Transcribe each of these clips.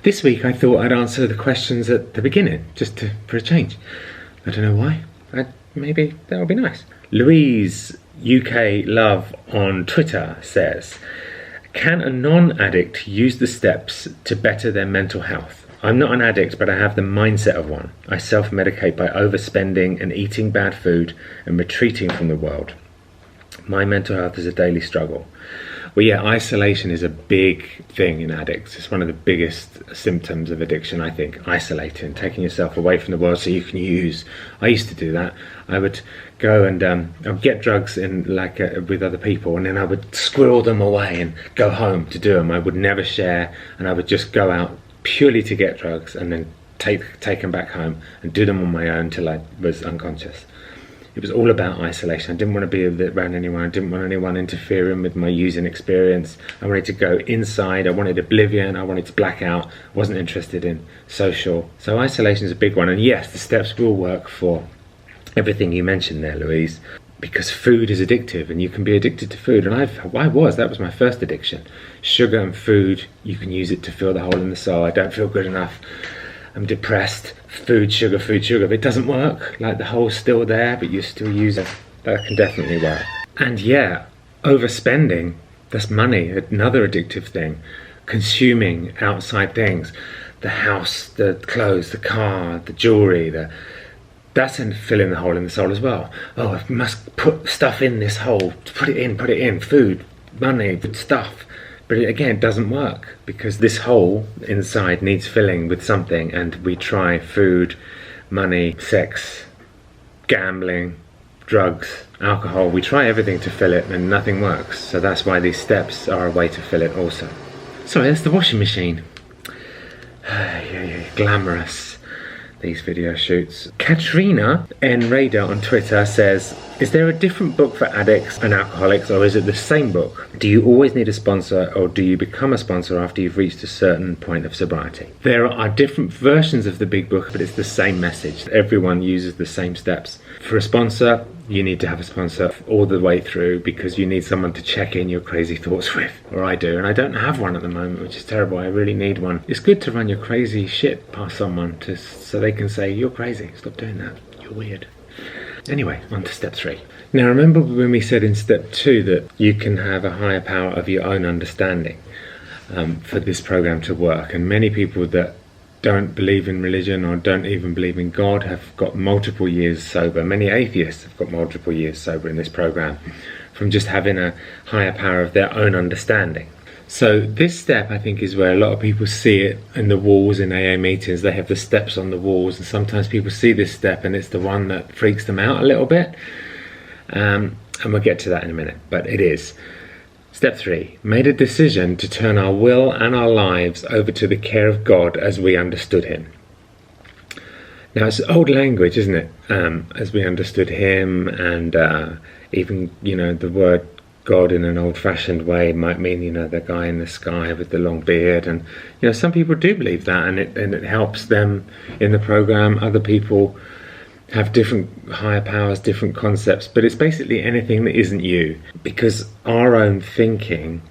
This week I thought I'd answer the questions at the beginning, just for a change. I don't know why. Maybe that would be nice. Louise UK Love on Twitter says, can a non-addict use the steps to better their mental health? I'm not an addict, but I have the mindset of one. I self-medicate by overspending and eating bad food and retreating from the world. My mental health is a daily struggle. Well, yeah, isolation is a big thing in addicts. It's one of the biggest symptoms of addiction, I think. Isolating, taking yourself away from the world so you can use. I used to do that. I would go and I would get drugs in with other people, and then I would squirrel them away and go home to do them. I would never share, and I would just go out purely to get drugs and then take them back home and do them on my own till I was unconscious. It was all about isolation. I didn't want to be around anyone. I didn't want anyone interfering with my using experience. I wanted to go inside. I wanted oblivion. I wanted to black out. I wasn't interested in social. So isolation is a big one. And yes, the steps will work for everything you mentioned there, Louise, because food is addictive and you can be addicted to food. And that was my first addiction. Sugar and food, you can use it to fill the hole in the soul. I don't feel good enough. I'm depressed. Food, sugar, but it doesn't work. Like, the hole's still there, but you still use it. That can definitely work. And yeah, overspending, that's money, another addictive thing. Consuming outside things, the house, the clothes, the car, the jewelry, that's in filling the hole in the soul as well. Oh, I must put stuff in this hole, put it in, food, money, stuff. But again, it doesn't work, because this hole inside needs filling with something, and we try food, money, sex, gambling, drugs, alcohol. We try everything to fill it and nothing works. So that's why these steps are a way to fill it also. Sorry, that's the washing machine. Yeah, glamorous, these video shoots. Katrina N. Raider on Twitter says, is there a different book for addicts and alcoholics, or is it the same book? Do you always need a sponsor, or do you become a sponsor after you've reached a certain point of sobriety? There are different versions of the big book, but it's the same message. Everyone uses the same steps. For a sponsor, you need to have a sponsor all the way through, because you need someone to check in your crazy thoughts with. Or I do, and I don't have one at the moment, which is terrible. I really need one. It's good to run your crazy shit past someone so they can say, you're crazy, stop doing that, you're weird. Anyway, on to step 3. Now, remember when we said in step 2 that you can have a higher power of your own understanding for this program to work, and many people that don't believe in religion or don't even believe in God have got multiple years sober. Many atheists have got multiple years sober in this program from just having a higher power of their own understanding. So this step, I think, is where a lot of people see it in the walls in AA meetings. They have the steps on the walls, and sometimes people see this step and it's the one that freaks them out a little bit. And we'll get to that in a minute, but it is. Step 3, made a decision to turn our will and our lives over to the care of God as we understood him. Now, it's old language, isn't it? As we understood him, and even, the word God in an old-fashioned way might mean, the guy in the sky with the long beard, and some people do believe that, and it helps them in the program. Other people have different higher powers, different concepts, but it's basically anything that isn't you, because our own thinking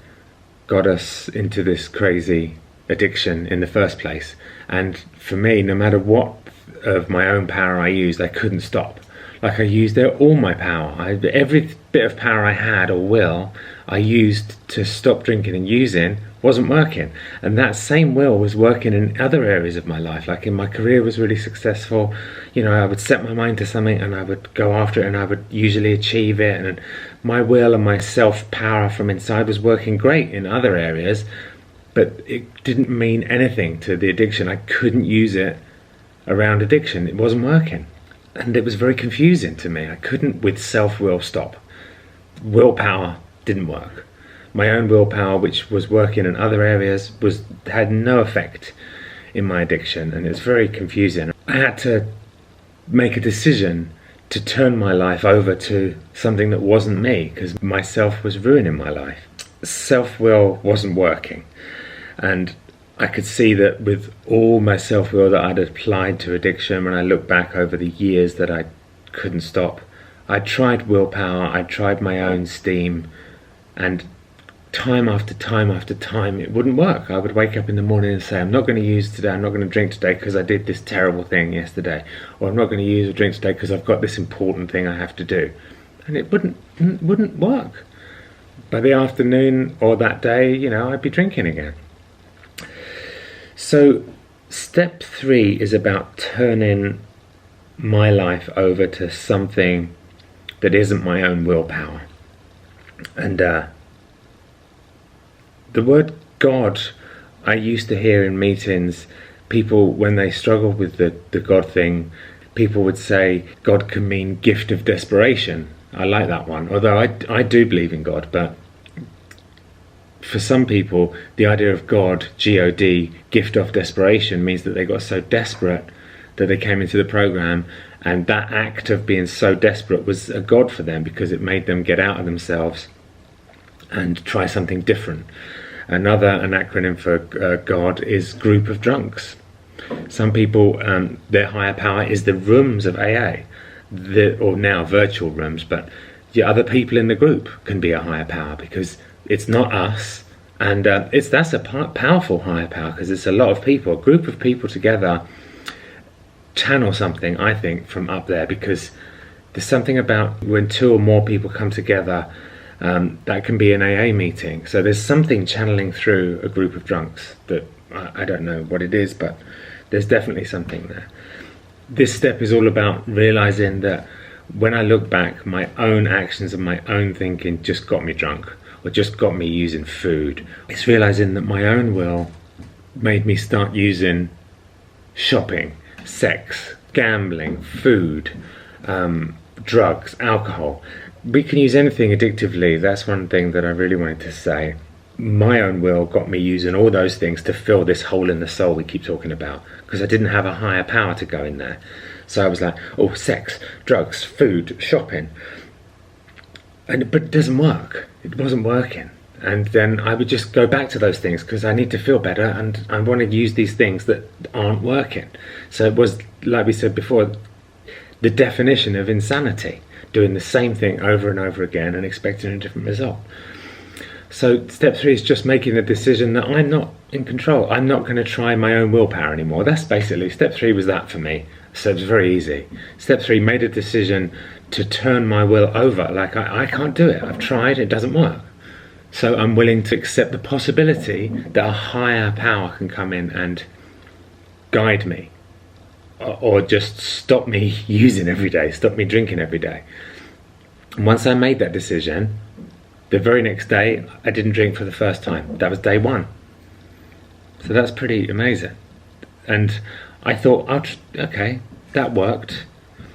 got us into this crazy addiction in the first place. And for me, no matter what of my own power I used, I couldn't stop. Like, I used all my power. Every bit of power I had, or will, I used to stop drinking and using, wasn't working. And that same will was working in other areas of my life. Like, in my career was really successful. I would set my mind to something and I would go after it, and I would usually achieve it. And my will and my self-power from inside was working great in other areas, but it didn't mean anything to the addiction. I couldn't use it around addiction. It wasn't working. And it was very confusing to me. I couldn't, with self-will, stop. Willpower didn't work. My own willpower, which was working in other areas, had no effect in my addiction, and it was very confusing. I had to make a decision to turn my life over to something that wasn't me, because myself was ruining my life. Self-will wasn't working, and I could see that with all my self-will that I'd applied to addiction, when I look back over the years that I couldn't stop, I tried willpower, I tried my own steam, and time after time after time, it wouldn't work. I would wake up in the morning and say, I'm not going to use today, I'm not going to drink today because I did this terrible thing yesterday, or I'm not going to use or drink today because I've got this important thing I have to do. And it wouldn't work. By the afternoon or that day, I'd be drinking again. So step 3 is about turning my life over to something that isn't my own willpower. And the word God, I used to hear in meetings, people, when they struggle with the God thing, people would say God can mean gift of desperation. I like that one, although I do believe in God, but for some people, the idea of God, G-O-D, gift of desperation, means that they got so desperate that they came into the program, and that act of being so desperate was a God for them because it made them get out of themselves and try something different. An acronym for God is group of drunks. Some people, their higher power is the rooms of AA, or now virtual rooms, but the other people in the group can be a higher power because it's not us, and that's a powerful higher power because it's a lot of people, a group of people together channel something, I think, from up there, because there's something about when 2 or more people come together, that can be an AA meeting. So there's something channeling through a group of drunks that I don't know what it is, but there's definitely something there. This step is all about realizing that when I look back, my own actions and my own thinking just got me drunk, or just got me using food. It's realizing that my own will made me start using shopping, sex, gambling, food, drugs, alcohol. We can use anything addictively. That's one thing that I really wanted to say. My own will got me using all those things to fill this hole in the soul we keep talking about, because I didn't have a higher power to go in there. So I was like, sex, drugs, food, shopping. But it doesn't work. It wasn't working. And then I would just go back to those things because I need to feel better and I want to use these things that aren't working. So it was, like we said before, the definition of insanity, doing the same thing over and over again and expecting a different result. So step 3 is just making the decision that I'm not in control. I'm not going to try my own willpower anymore. That's basically, step 3 was that for me. So it was very easy. Step 3, made a decision to turn my will over. Like, I can't do it. I've tried, it doesn't work. So I'm willing to accept the possibility that a higher power can come in and guide me, or just stop me using every day, stop me drinking every day. And once I made that decision, the very next day I didn't drink for the first time. That was day 1. So that's pretty amazing. And I thought, okay, that worked.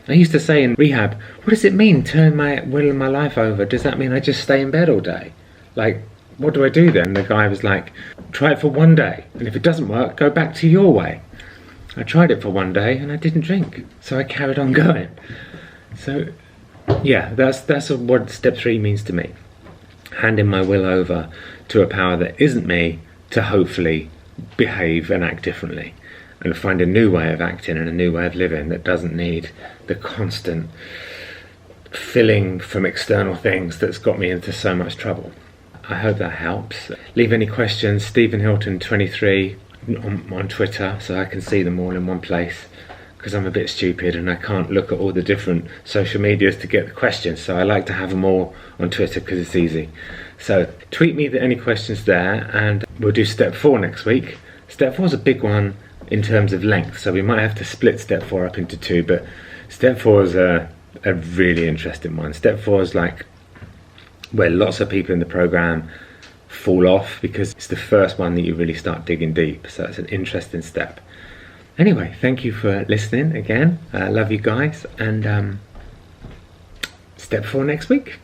I used to say in rehab, what does it mean, turn my will and my life over? Does that mean I just stay in bed all day? Like, what do I do then? The guy was like, try it for 1 day, and if it doesn't work, go back to your way. I tried it for 1 day and I didn't drink, so I carried on going. So yeah, that's what step 3 means to me. Handing my will over to a power that isn't me to hopefully behave and act differently and find a new way of acting and a new way of living that doesn't need the constant filling from external things that's got me into so much trouble. I hope that helps. Leave any questions, Stephen Hilton 23 on Twitter, so I can see them all in one place, because I'm a bit stupid and I can't look at all the different social medias to get the questions, so I like to have them all on Twitter because it's easy. So tweet me any questions there, and we'll do step 4 next week. Step 4 is a big one in terms of length, so we might have to split step 4 up into 2, but step 4 is a really interesting one. Step 4 is like where lots of people in the program fall off because it's the first one that you really start digging deep. So it's an interesting step. Anyway, thank you for listening again. I love you guys, and step 4 next week.